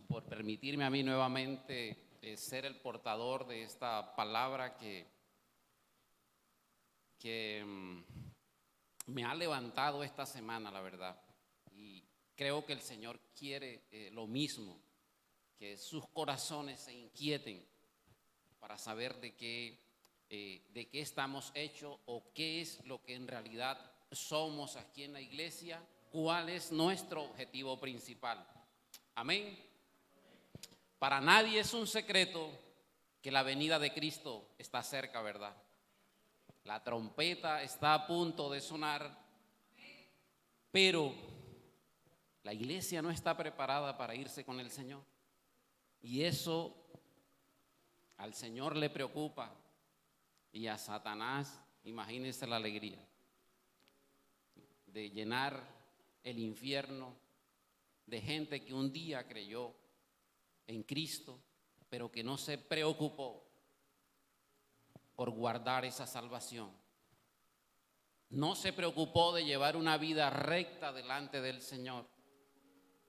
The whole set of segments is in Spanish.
por permitirme a mí nuevamente ser el portador de esta palabra que me ha levantado esta semana, la verdad. Y creo que el Señor quiere lo mismo, que sus corazones se inquieten para saber de qué estamos hechos o qué es lo que en realidad somos aquí en la iglesia, cuál es nuestro objetivo principal. Amén. Para nadie es un secreto que la venida de Cristo está cerca, ¿verdad? La trompeta está a punto de sonar, pero la iglesia no está preparada para irse con el Señor. Y eso al Señor le preocupa, y a Satanás, imagínense la alegría de llenar el infierno de gente que un día creyó en Cristo, pero que no se preocupó por guardar esa salvación. No se preocupó de llevar una vida recta delante del Señor.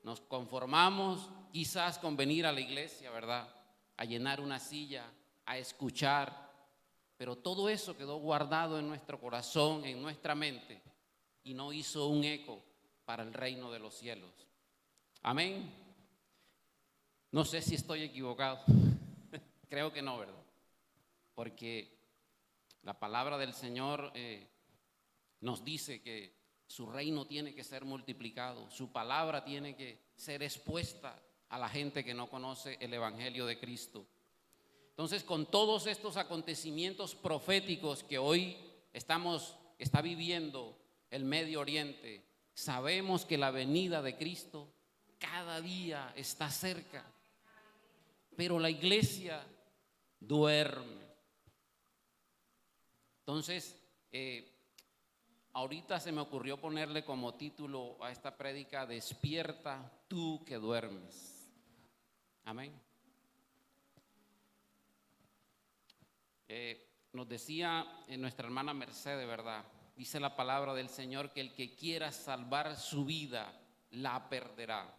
Nos conformamos quizás con venir a la iglesia, ¿verdad? A llenar una silla, a escuchar, pero todo eso quedó guardado en nuestro corazón, en nuestra mente, y no hizo un eco para el reino de los cielos. Amén. No sé si estoy equivocado. Creo que no, ¿verdad? Porque la palabra del Señor nos dice que su reino tiene que ser multiplicado, su palabra tiene que ser expuesta a la gente que no conoce el evangelio de Cristo. Entonces, con todos estos acontecimientos proféticos que hoy está viviendo el Medio Oriente, sabemos que la venida de Cristo cada día está cerca, pero la iglesia duerme. Entonces, ahorita se me ocurrió ponerle como título a esta prédica: despierta tú que duermes. Amén. Nos decía nuestra hermana Mercedes, ¿verdad? Dice la palabra del Señor que el que quiera salvar su vida la perderá,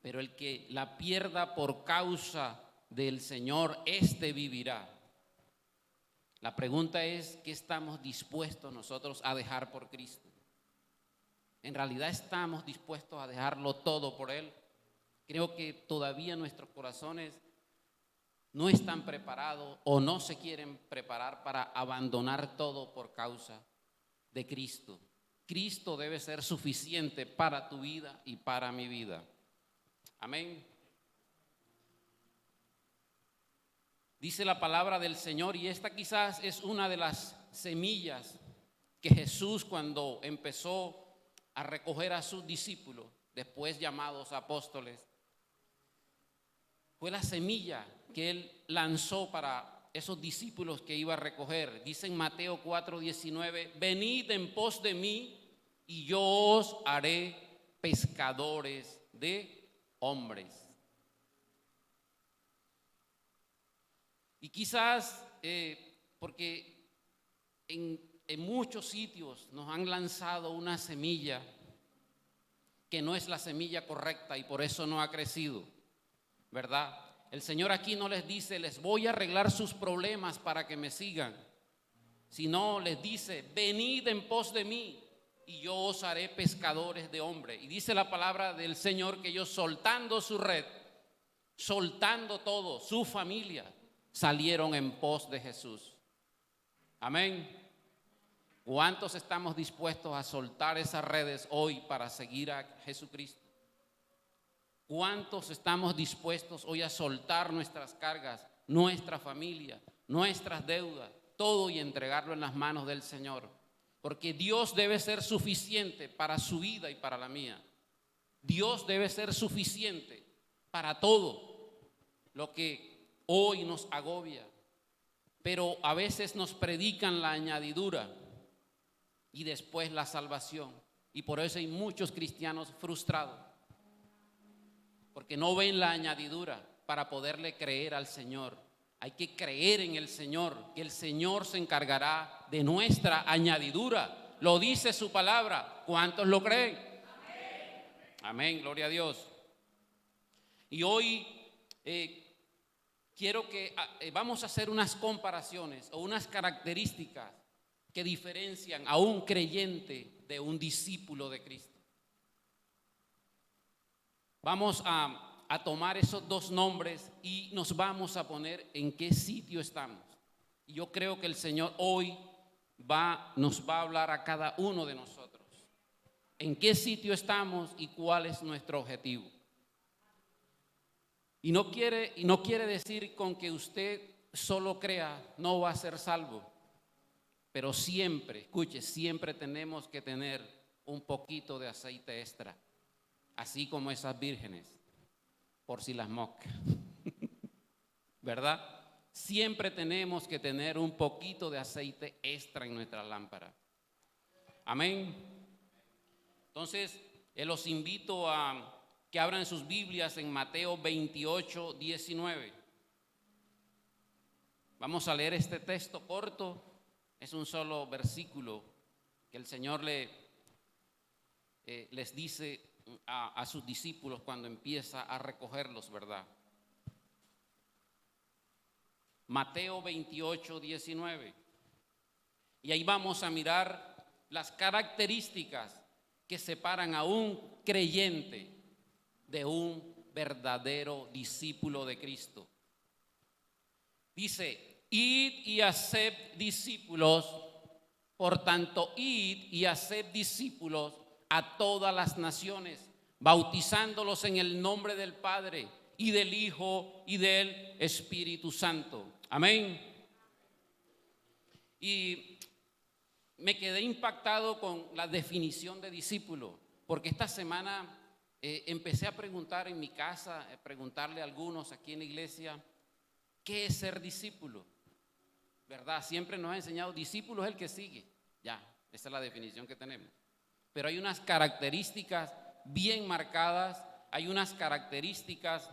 pero el que la pierda por causa del Señor, éste vivirá. La pregunta es: ¿qué estamos dispuestos nosotros a dejar por Cristo? ¿En realidad estamos dispuestos a dejarlo todo por Él? Creo que todavía nuestros corazones no están preparados o no se quieren preparar para abandonar todo por causa de Cristo. Cristo debe ser suficiente para tu vida y para mi vida. Amén. Dice la palabra del Señor, y esta quizás es una de las semillas que Jesús, cuando empezó a recoger a sus discípulos, después llamados apóstoles, fue la semilla que Él lanzó para esos discípulos que iba a recoger. Dice en Mateo 4:19, venid en pos de mí y yo os haré pescadores de hombres. Y quizás porque en muchos sitios nos han lanzado una semilla que no es la semilla correcta y por eso no ha crecido, ¿verdad? El Señor aquí no les dice, les voy a arreglar sus problemas para que me sigan, sino les dice, venid en pos de mí y yo os haré pescadores de hombres. Y dice la palabra del Señor que ellos, soltando su red, soltando todo, su familia, salieron en pos de Jesús. Amén. ¿Cuántos estamos dispuestos a soltar esas redes hoy para seguir a Jesucristo? ¿Cuántos estamos dispuestos hoy a soltar nuestras cargas, nuestra familia, nuestras deudas, todo, y entregarlo en las manos del Señor? Porque Dios debe ser suficiente para su vida y para la mía. Dios debe ser suficiente para todo lo que hoy nos agobia. Pero a veces nos predican la añadidura y después la salvación. Y por eso hay muchos cristianos frustrados, porque no ven la añadidura para poderle creer al Señor. Hay que creer en el Señor, que el Señor se encargará de nuestra añadidura. Lo dice su palabra. ¿Cuántos lo creen? Amén, gloria a Dios. Y hoy quiero que vamos a hacer unas comparaciones o unas características que diferencian a un creyente de un discípulo de Cristo. Vamos a tomar esos dos nombres y nos vamos a poner en qué sitio estamos. Y yo creo que el Señor hoy nos va a hablar a cada uno de nosotros. En qué sitio estamos y cuál es nuestro objetivo. Y no quiere decir con que usted solo crea no va a ser salvo. Pero siempre, escuche, siempre tenemos que tener un poquito de aceite extra. Así como esas vírgenes, por si las moscas. ¿Verdad? Siempre tenemos que tener un poquito de aceite extra en nuestra lámpara. Amén. Entonces, los invito a que abran sus Biblias en Mateo 28, 19. Vamos a leer este texto corto. Es un solo versículo que el Señor les dice a sus discípulos cuando empieza a recogerlos, ¿verdad? Mateo 28, 19. Y ahí vamos a mirar las características que separan a un creyente de un verdadero discípulo de Cristo. Dice, id y haced discípulos, por tanto, id y haced discípulos a todas las naciones, bautizándolos en el nombre del Padre y del Hijo y del Espíritu Santo. Amén. Y me quedé impactado con la definición de discípulo, porque esta semana empecé a preguntar en mi casa, preguntarle a algunos aquí en la iglesia, ¿qué es ser discípulo? ¿Verdad? Siempre nos ha enseñado, discípulo es el que sigue. Ya, esa es la definición que tenemos. Pero hay unas características bien marcadas, hay unas características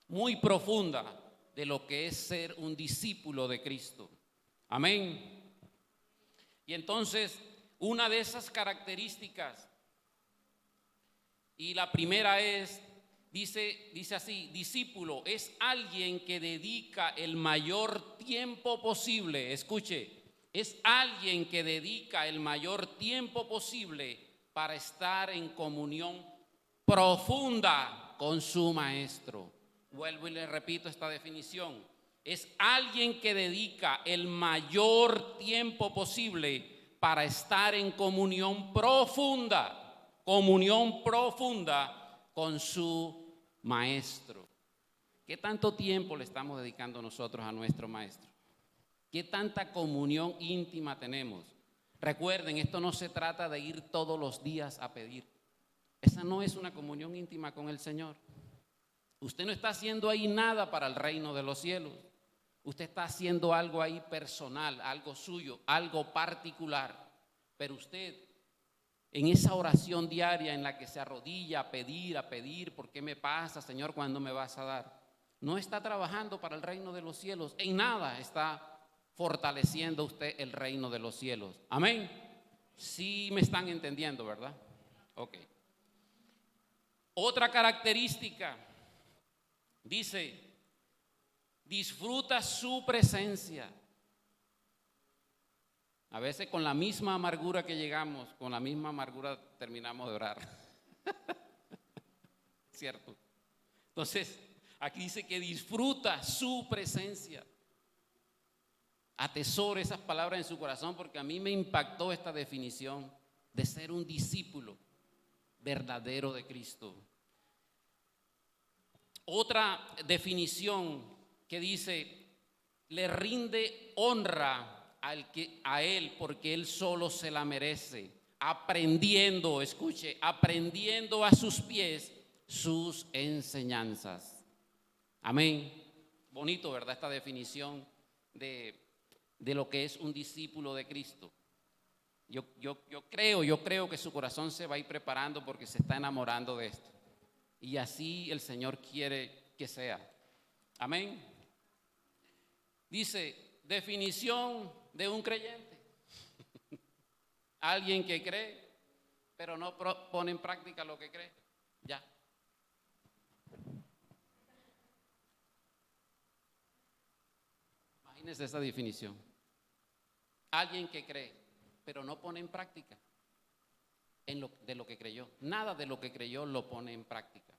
muy profundas de lo que es ser un discípulo de Cristo. Amén. Y entonces, una de esas características, y la primera es, dice así, discípulo es alguien que dedica el mayor tiempo posible, escuche, es alguien que dedica el mayor tiempo posible para estar en comunión profunda con su maestro. Vuelvo y le repito esta definición. Es alguien que dedica el mayor tiempo posible para estar en comunión profunda con su maestro. ¿Qué tanto tiempo le estamos dedicando nosotros a nuestro maestro? ¿Qué tanta comunión íntima tenemos? Recuerden, esto no se trata de ir todos los días a pedir. Esa no es una comunión íntima con el Señor. Usted no está haciendo ahí nada para el reino de los cielos. Usted está haciendo algo ahí personal, algo suyo, algo particular. Pero usted, en esa oración diaria en la que se arrodilla a pedir, ¿por qué me pasa, Señor? ¿Cuándo me vas a dar? No está trabajando para el reino de los cielos. En nada está fortaleciendo usted el reino de los cielos. Amén. Sí me están entendiendo, ¿verdad? Ok. Otra característica, dice, disfruta su presencia. A veces con la misma amargura que llegamos, con la misma amargura terminamos de orar. ¿Cierto? Entonces, aquí dice que disfruta su presencia. Atesore esas palabras en su corazón, porque a mí me impactó esta definición de ser un discípulo verdadero de Cristo. Otra definición que dice, le rinde honra a él porque él solo se la merece, aprendiendo, escuche, aprendiendo a sus pies sus enseñanzas. Amén. Bonito, ¿verdad? Esta definición de lo que es un discípulo de Cristo. Yo creo que su corazón se va a ir preparando porque se está enamorando de esto. Y así el Señor quiere que sea. Amén. Dice, definición de un creyente. Alguien que cree, pero no pone en práctica lo que cree. Ya. Imagínense esa definición. Alguien que cree, pero no pone en práctica de lo que creyó. Nada de lo que creyó lo pone en práctica.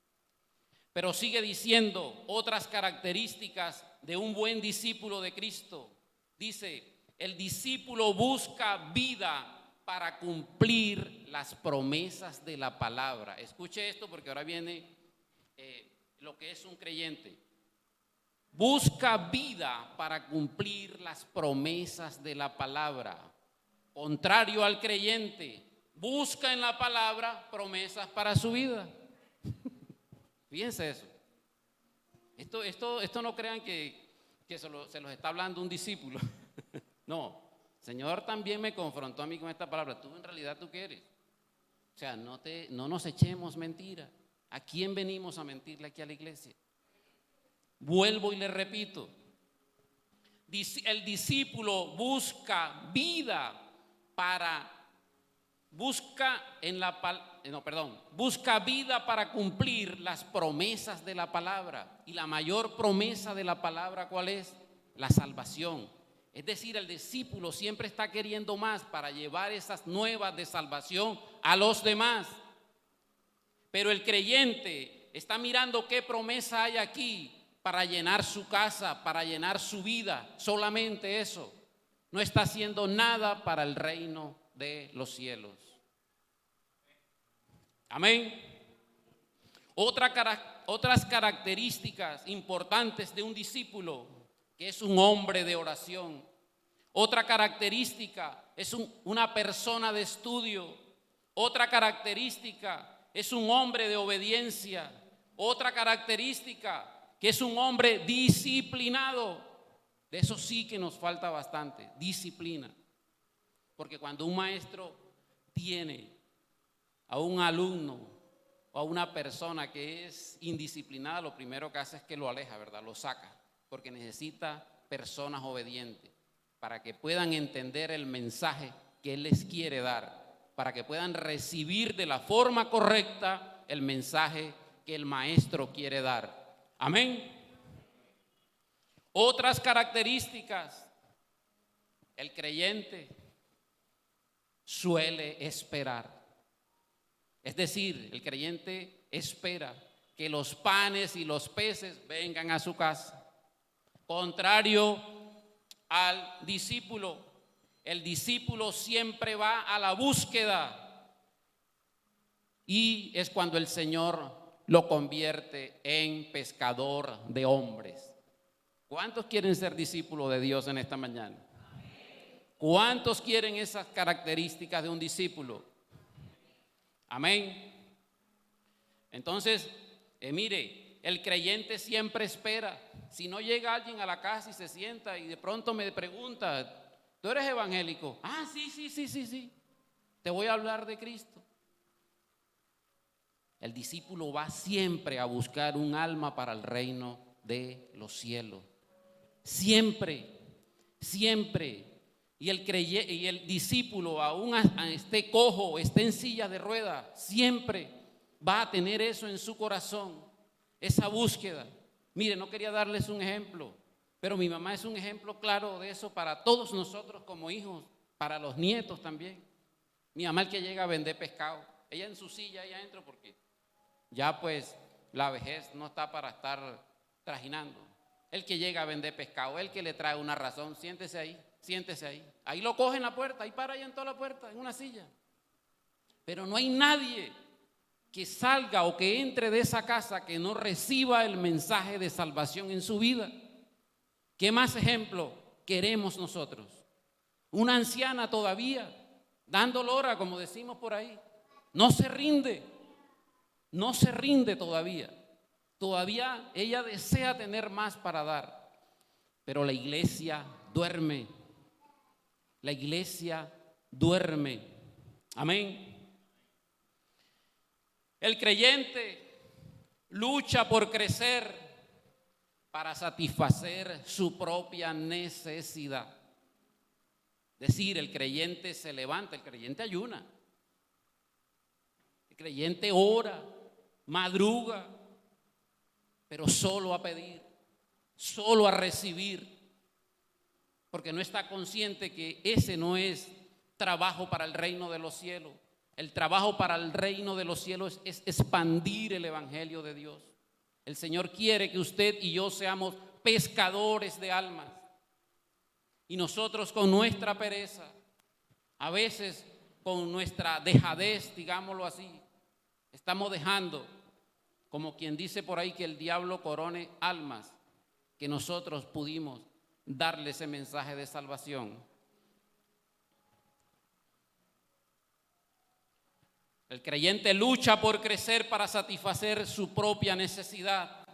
Pero sigue diciendo otras características de un buen discípulo de Cristo. Dice, el discípulo busca vida para cumplir las promesas de la palabra. Escuche esto porque ahora viene lo que es un creyente. Busca vida para cumplir las promesas de la palabra. Contrario al creyente, busca en la palabra promesas para su vida. Fíjense eso. Esto no crean que se los está hablando un discípulo. No, el Señor también me confrontó a mí con esta palabra. Tú en realidad tú quieres. O sea, no nos echemos mentiras. ¿A quién venimos a mentirle aquí a la iglesia? Vuelvo y le repito. El discípulo busca vida busca vida para cumplir las promesas de la palabra. Y la mayor promesa de la palabra, ¿cuál es? La salvación. Es decir, el discípulo siempre está queriendo más para llevar esas nuevas de salvación a los demás. Pero el creyente está mirando qué promesa hay aquí para llenar su casa, para llenar su vida. Solamente eso. No está haciendo nada para el reino de los cielos. Amén. Otras características importantes de un discípulo, que es un hombre de oración. Otra característica es una persona de estudio. Otra característica es un hombre de obediencia. Otra característica que es un hombre disciplinado. De eso sí que nos falta bastante, disciplina. Porque cuando un maestro tiene a un alumno o a una persona que es indisciplinada, lo primero que hace es que lo aleja, ¿verdad? Lo saca, porque necesita personas obedientes para que puedan entender el mensaje que él les quiere dar, para que puedan recibir de la forma correcta el mensaje que el maestro quiere dar. Amén. Otras características, el creyente suele esperar. Es decir, el creyente espera que los panes y los peces vengan a su casa. Contrario al discípulo, el discípulo siempre va a la búsqueda y es cuando el Señor lo convierte en pescador de hombres. ¿Cuántos quieren ser discípulos de Dios en esta mañana? ¿Cuántos quieren esas características de un discípulo? Amén. Entonces, mire, el creyente siempre espera. Si no llega alguien a la casa y se sienta y de pronto me pregunta, ¿tú eres evangélico? Ah, sí. Te voy a hablar de Cristo. El discípulo va siempre a buscar un alma para el reino de los cielos. Siempre. Y el discípulo, aún esté cojo, esté en silla de ruedas, siempre va a tener eso en su corazón, esa búsqueda. Mire, no quería darles un ejemplo, pero mi mamá es un ejemplo claro de eso para todos nosotros como hijos, para los nietos también. Mi mamá, el que llega a vender pescado, ella en su silla ahí adentro, porque ya pues la vejez no está para estar trajinando. El que llega a vender pescado, el que le trae una razón, siéntese ahí. Ahí lo coge en la puerta, ahí para ahí en toda la puerta, en una silla. Pero no hay nadie que salga o que entre de esa casa que no reciba el mensaje de salvación en su vida. ¿Qué más ejemplo queremos nosotros? Una anciana todavía, dando lora, como decimos por ahí, no se rinde todavía. Todavía ella desea tener más para dar, pero la iglesia duerme. La iglesia duerme. Amén. El creyente lucha por crecer para satisfacer su propia necesidad. Es decir, el creyente se levanta, el creyente ayuna, el creyente ora, madruga, pero solo a pedir, solo a recibir. porque no está consciente que ese no es trabajo para el reino de los cielos. El trabajo para el reino de los cielos es expandir el evangelio de Dios. El Señor quiere que usted y yo seamos pescadores de almas. Y nosotros con nuestra pereza, a veces con nuestra dejadez, digámoslo así, estamos dejando, como quien dice por ahí, que el diablo corone almas, que nosotros pudimos darle ese mensaje de salvación. El creyente lucha por crecer para satisfacer su propia necesidad.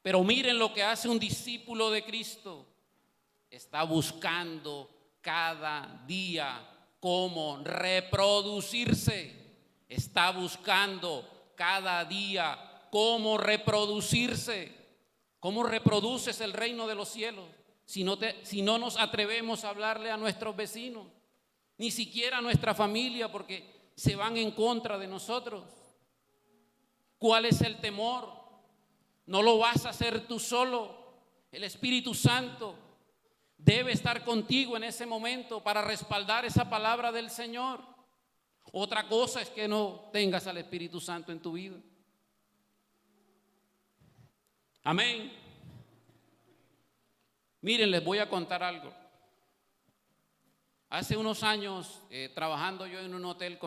Pero miren lo que hace un discípulo de Cristo. Está buscando cada día cómo reproducirse. Está buscando cada día cómo reproducirse. ¿Cómo reproduces el reino de los cielos? Si no nos atrevemos a hablarle a nuestros vecinos, ni siquiera a nuestra familia, porque se van en contra de nosotros. ¿Cuál es el temor? No lo vas a hacer tú solo. El Espíritu Santo debe estar contigo en ese momento para respaldar esa palabra del Señor. Otra cosa es que no tengas al Espíritu Santo en tu vida. Amén. Miren, les voy a contar algo. Hace unos años, trabajando yo en un hotel,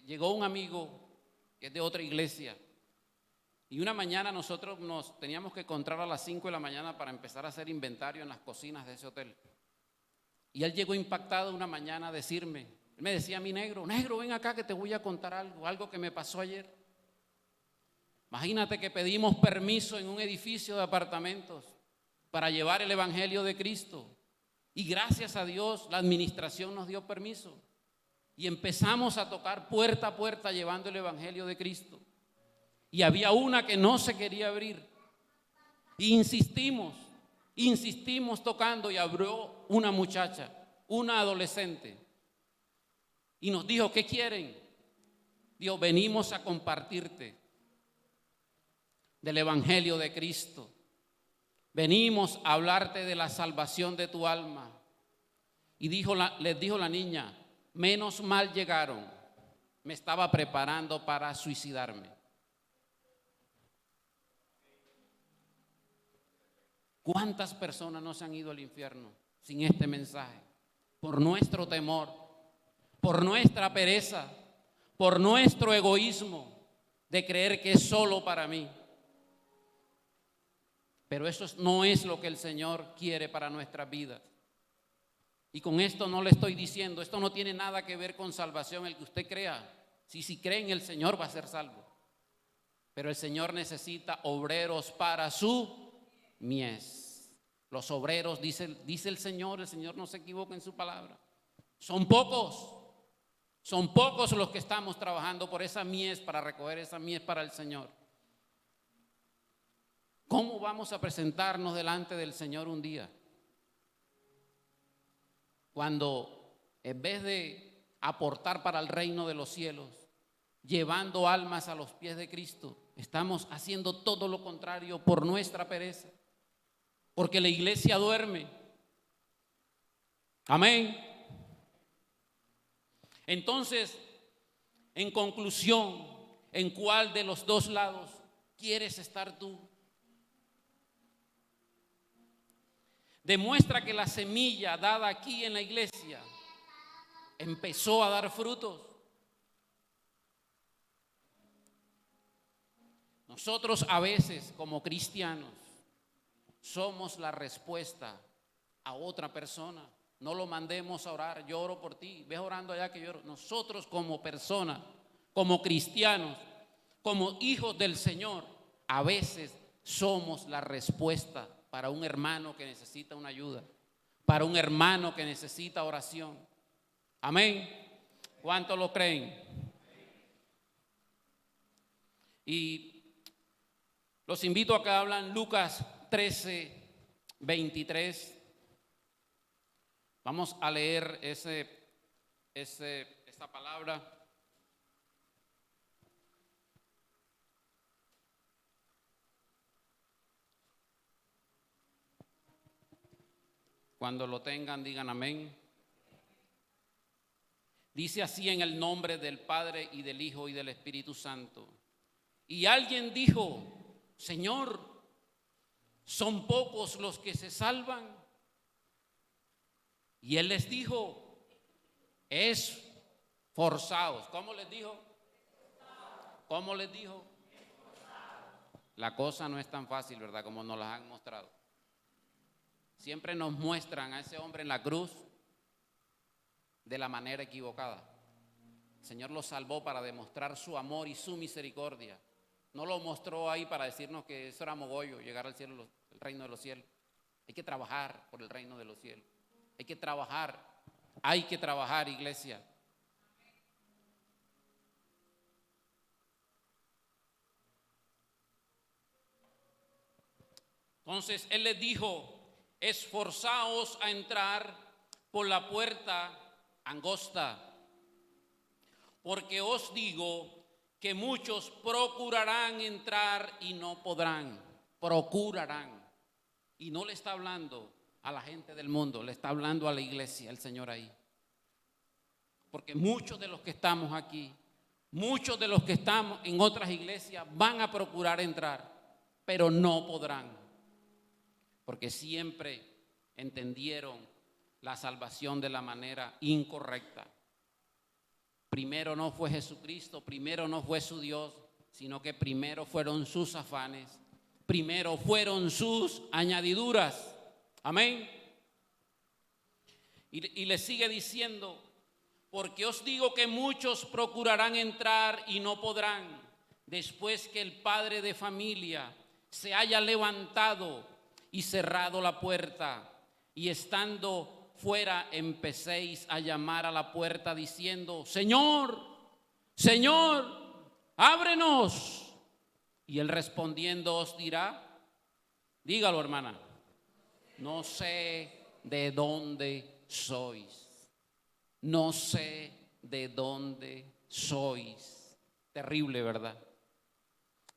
llegó un amigo que es de otra iglesia. Y una mañana nosotros nos teníamos que encontrar a las 5 de la mañana para empezar a hacer inventario en las cocinas de ese hotel. Y él llegó impactado una mañana a decirme, él me decía: mi negro, ven acá que te voy a contar algo que me pasó ayer. Imagínate que pedimos permiso en un edificio de apartamentos para llevar el evangelio de Cristo. Y gracias a Dios la administración nos dio permiso. Y empezamos a tocar puerta a puerta llevando el evangelio de Cristo. Y había una que no se quería abrir. Y insistimos tocando, y abrió una muchacha, una adolescente. Y nos dijo: ¿qué quieren? Dijo: venimos a compartirte del evangelio de Cristo. Venimos a hablarte de la salvación de tu alma. Y les dijo la niña: menos mal llegaron, me estaba preparando para suicidarme. ¿Cuántas personas no se han ido al infierno sin este mensaje? Por nuestro temor, por nuestra pereza, por nuestro egoísmo de creer que es solo para mí. Pero eso no es lo que el Señor quiere para nuestras vidas. Y con esto no le estoy diciendo, esto no tiene nada que ver con salvación, el que usted crea. Si cree en el Señor va a ser salvo. Pero el Señor necesita obreros para su mies. Los obreros, dice el Señor no se equivoca en su palabra. Son pocos los que estamos trabajando por esa mies, para recoger esa mies para el Señor. ¿Cómo vamos a presentarnos delante del Señor un día? Cuando en vez de aportar para el reino de los cielos, llevando almas a los pies de Cristo, estamos haciendo todo lo contrario por nuestra pereza, porque la iglesia duerme. Amén. Entonces, en conclusión, ¿en cuál de los dos lados quieres estar tú? Demuestra que la semilla dada aquí en la iglesia empezó a dar frutos. Nosotros a veces, como cristianos, somos la respuesta a otra persona. No lo mandemos a orar: yo oro por ti, ves orando allá que yo oro. Nosotros como personas, como cristianos, como hijos del Señor, a veces somos la respuesta para un hermano que necesita una ayuda, para un hermano que necesita oración. Amén. ¿Cuántos lo creen? Y los invito a que hablan Lucas 13:23. Vamos a leer esta palabra. Cuando lo tengan, digan amén. Dice así en el nombre del Padre y del Hijo y del Espíritu Santo. Y alguien dijo, Señor, ¿son pocos los que se salvan? Y él les dijo, es forzados. ¿Cómo les dijo? ¿Cómo les dijo? La cosa no es tan fácil, ¿verdad? Como nos las han mostrado. Siempre nos muestran a ese hombre en la cruz de la manera equivocada. El Señor lo salvó para demostrar su amor y su misericordia. No lo mostró ahí para decirnos que eso era mogollo, llegar al cielo, el reino de los cielos. Hay que trabajar por el reino de los cielos. Hay que trabajar, iglesia. Entonces Él les dijo, esforzaos a entrar por la puerta angosta, porque os digo que muchos procurarán entrar y no podrán. Procurarán. Y no le está hablando a la gente del mundo, le está hablando a la iglesia, el Señor ahí. Porque muchos de los que estamos aquí, muchos de los que estamos en otras iglesias van a procurar entrar, pero no podrán. Porque siempre entendieron la salvación de la manera incorrecta. Primero no fue Jesucristo, primero no fue su Dios, sino que primero fueron sus afanes, primero fueron sus añadiduras. Amén. Y le sigue diciendo, porque os digo que muchos procurarán entrar y no podrán, después que el padre de familia se haya levantado y cerrado la puerta, y estando fuera empecéis a llamar a la puerta diciendo, Señor, Señor, ábrenos. Y él respondiendo os dirá, dígalo hermana, no sé de dónde sois. No sé de dónde sois. Terrible, ¿verdad?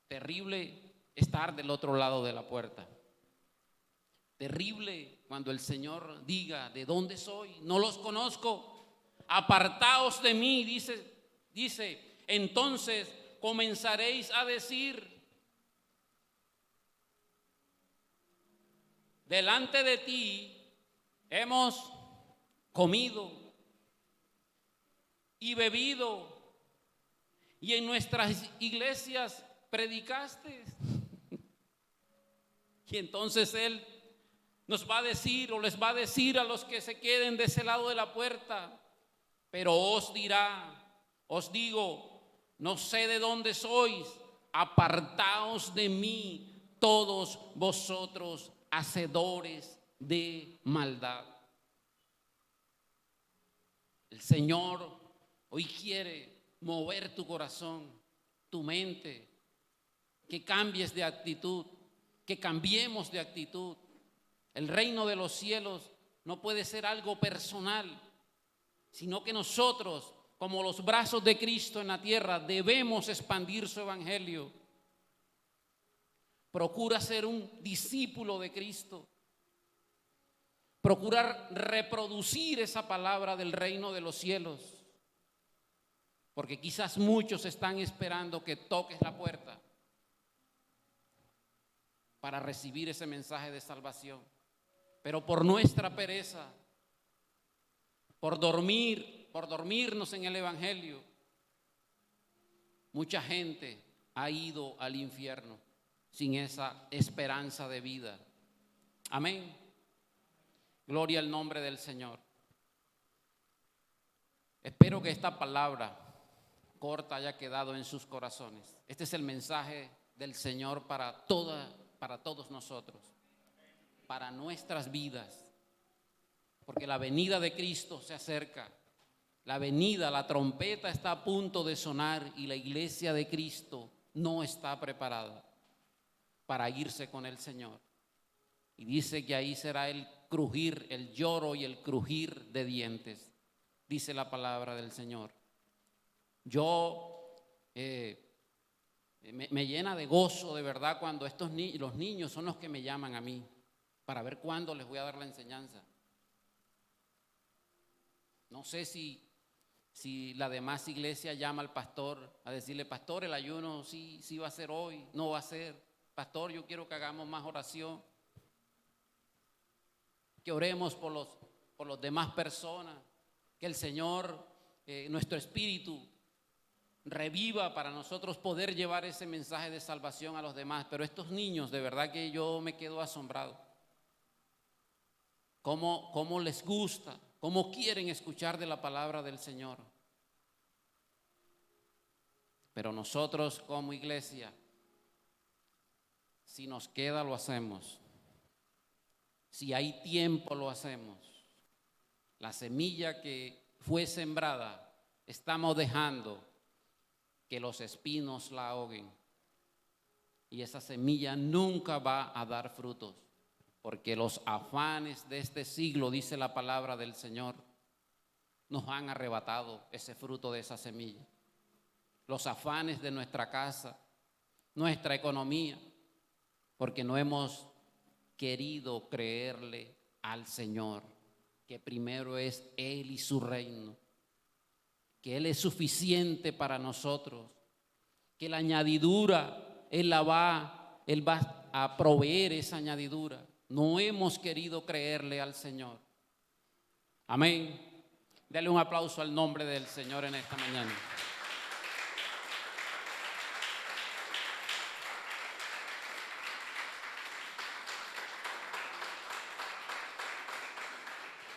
Terrible estar del otro lado de la puerta. Terrible cuando el Señor diga, ¿de dónde soy? No los conozco. Apartaos de mí, dice. Entonces comenzaréis a decir, delante de ti hemos comido y bebido, y en nuestras iglesias predicaste. Y entonces Él nos va a decir, o les va a decir a los que se queden de ese lado de la puerta, pero os dirá, os digo, no sé de dónde sois, apartaos de mí todos vosotros hacedores de maldad. El Señor hoy quiere mover tu corazón, tu mente, que cambies de actitud, que cambiemos de actitud. El reino de los cielos no puede ser algo personal, sino que nosotros, como los brazos de Cristo en la tierra, debemos expandir su evangelio. Procura ser un discípulo de Cristo. Procurar reproducir esa palabra del reino de los cielos. Porque quizás muchos están esperando que toques la puerta para recibir ese mensaje de salvación. Pero por nuestra pereza, por dormirnos en el evangelio, mucha gente ha ido al infierno sin esa esperanza de vida. Amén. Gloria al nombre del Señor. Espero que esta palabra corta haya quedado en sus corazones. Este es el mensaje del Señor para todos nosotros, para nuestras vidas, porque la venida de Cristo se acerca. La trompeta está a punto de sonar y la iglesia de Cristo no está preparada para irse con el Señor. Y dice que ahí será el crujir, el lloro y el crujir de dientes, dice la palabra del Señor. Yo me llena de gozo de verdad cuando los niños son los que me llaman a mí para ver cuándo les voy a dar la enseñanza. No sé si la demás iglesia llama al pastor a decirle, pastor, el ayuno sí va a ser hoy, no va a ser. Pastor, yo quiero que hagamos más oración, que oremos por los demás personas, que el Señor, nuestro espíritu, reviva para nosotros poder llevar ese mensaje de salvación a los demás. Pero estos niños, de verdad que yo me quedo asombrado. Cómo les gusta, cómo quieren escuchar de la palabra del Señor. Pero nosotros como iglesia, si nos queda lo hacemos. Si hay tiempo lo hacemos. La semilla que fue sembrada, estamos dejando que los espinos la ahoguen. Y esa semilla nunca va a dar frutos, porque los afanes de este siglo, dice la palabra del Señor, nos han arrebatado ese fruto de esa semilla. Los afanes de nuestra casa, nuestra economía, porque no hemos querido creerle al Señor, que primero es Él y su reino, que Él es suficiente para nosotros, que la añadidura Él va a proveer esa añadidura. No hemos querido creerle al Señor. Amén. Dale un aplauso al nombre del Señor en esta mañana.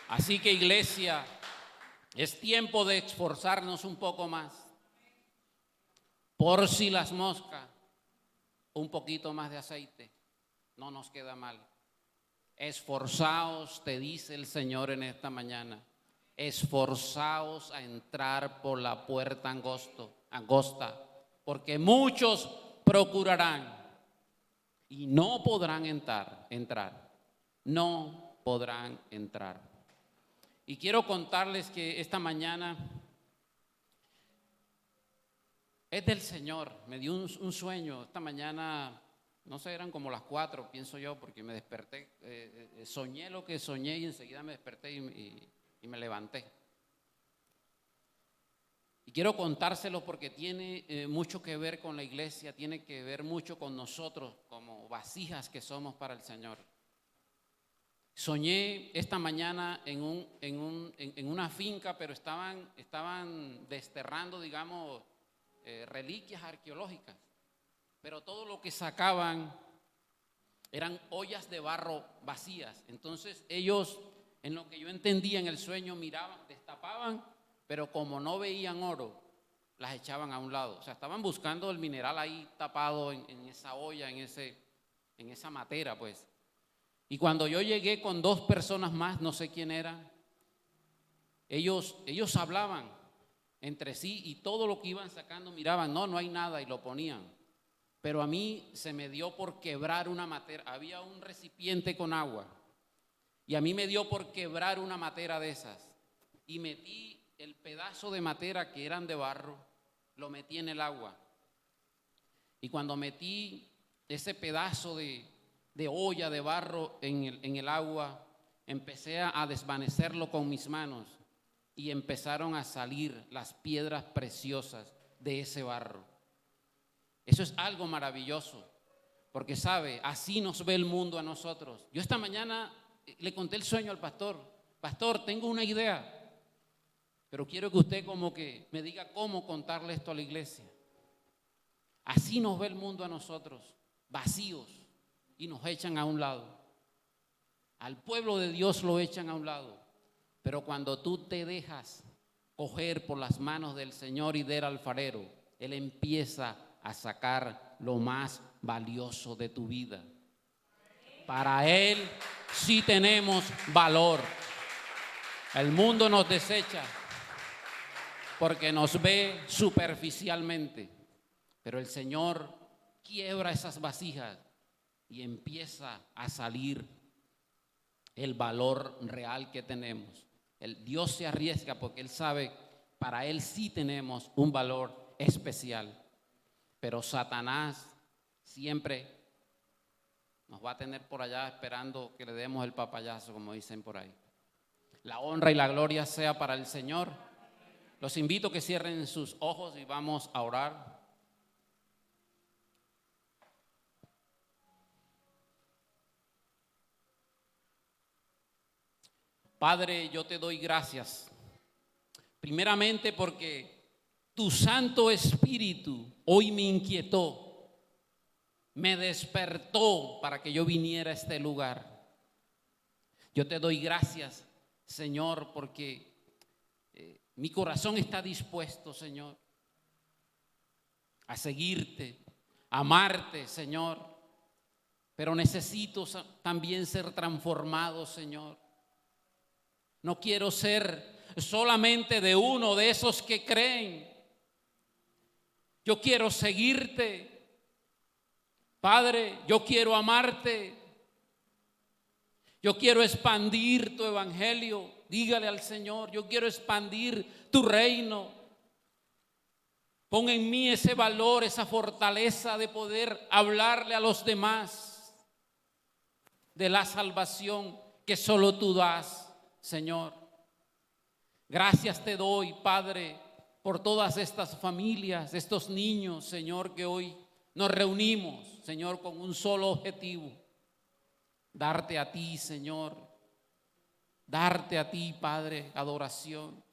Así que, iglesia, es tiempo de esforzarnos un poco más. Por si las moscas, un poquito más de aceite, no nos queda mal. Esforzaos, te dice el Señor en esta mañana. Esforzaos a entrar por la puerta angosta, porque muchos procurarán y no podrán entrar. No podrán entrar. Y quiero contarles que esta mañana es del Señor. Me dio un sueño esta mañana, no sé, eran como las 4, pienso yo, porque me desperté, soñé lo que soñé y enseguida me desperté y me levanté. Y quiero contárselo porque tiene mucho que ver con la iglesia, tiene que ver mucho con nosotros como vasijas que somos para el Señor. Soñé esta mañana en una finca, pero estaban desterrando, digamos, reliquias arqueológicas. Pero todo lo que sacaban eran ollas de barro vacías. Entonces ellos, en lo que yo entendía en el sueño, miraban, destapaban, pero como no veían oro, las echaban a un lado. O sea, estaban buscando el mineral ahí tapado en esa olla, en esa matera, pues. Y cuando yo llegué con 2 personas más, no sé quién eran, ellos hablaban entre sí y todo lo que iban sacando miraban, no hay nada y lo ponían. Pero a mí se me dio por quebrar una matera, había un recipiente con agua y a mí me dio por quebrar una matera de esas y metí el pedazo de matera que eran de barro, lo metí en el agua. Y cuando metí ese pedazo de olla de barro en el agua, empecé a desvanecerlo con mis manos y empezaron a salir las piedras preciosas de ese barro. Eso es algo maravilloso, porque sabe, así nos ve el mundo a nosotros. Yo esta mañana le conté el sueño al pastor. Pastor, tengo una idea, pero quiero que usted como que me diga cómo contarle esto a la iglesia. Así nos ve el mundo a nosotros, vacíos, y nos echan a un lado. Al pueblo de Dios lo echan a un lado. Pero cuando tú te dejas coger por las manos del Señor y del alfarero, Él empieza a sacar lo más valioso de tu vida. Para Él sí tenemos valor. El mundo nos desecha porque nos ve superficialmente, pero el Señor quiebra esas vasijas y empieza a salir el valor real que tenemos. El Dios se arriesga porque Él sabe, para Él sí tenemos un valor especial. Pero Satanás siempre nos va a tener por allá esperando que le demos el papayazo, como dicen por ahí. La honra y la gloria sea para el Señor. Los invito a que cierren sus ojos y vamos a orar. Padre, yo te doy gracias, primeramente porque tu Santo Espíritu hoy me inquietó, me despertó para que yo viniera a este lugar. Yo te doy gracias, Señor, porque mi corazón está dispuesto, Señor, a seguirte, a amarte, Señor, pero necesito también ser transformado, Señor. No quiero ser solamente de uno de esos que creen. Yo quiero seguirte, Padre, yo quiero amarte. Yo quiero expandir tu evangelio. Dígale al Señor, yo quiero expandir tu reino. Pon en mí ese valor, esa fortaleza de poder hablarle a los demás de la salvación que solo tú das, Señor. Gracias te doy, Padre, por todas estas familias, estos niños, Señor, que hoy nos reunimos, Señor, con un solo objetivo: darte a ti, Señor, darte a ti, Padre, adoración,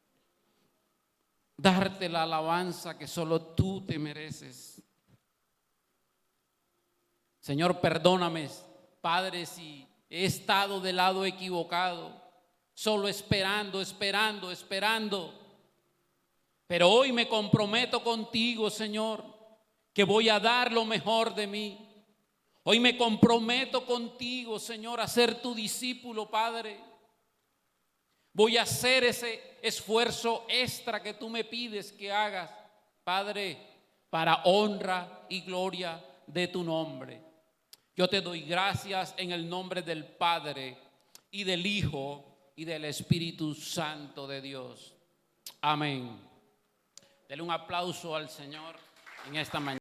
darte la alabanza que solo tú te mereces. Señor, perdóname, Padre, si he estado del lado equivocado, solo esperando. Pero hoy me comprometo contigo, Señor, que voy a dar lo mejor de mí. Hoy me comprometo contigo, Señor, a ser tu discípulo, Padre. Voy a hacer ese esfuerzo extra que tú me pides que hagas, Padre, para honra y gloria de tu nombre. Yo te doy gracias en el nombre del Padre y del Hijo y del Espíritu Santo de Dios. Amén. Dele un aplauso al Señor en esta mañana.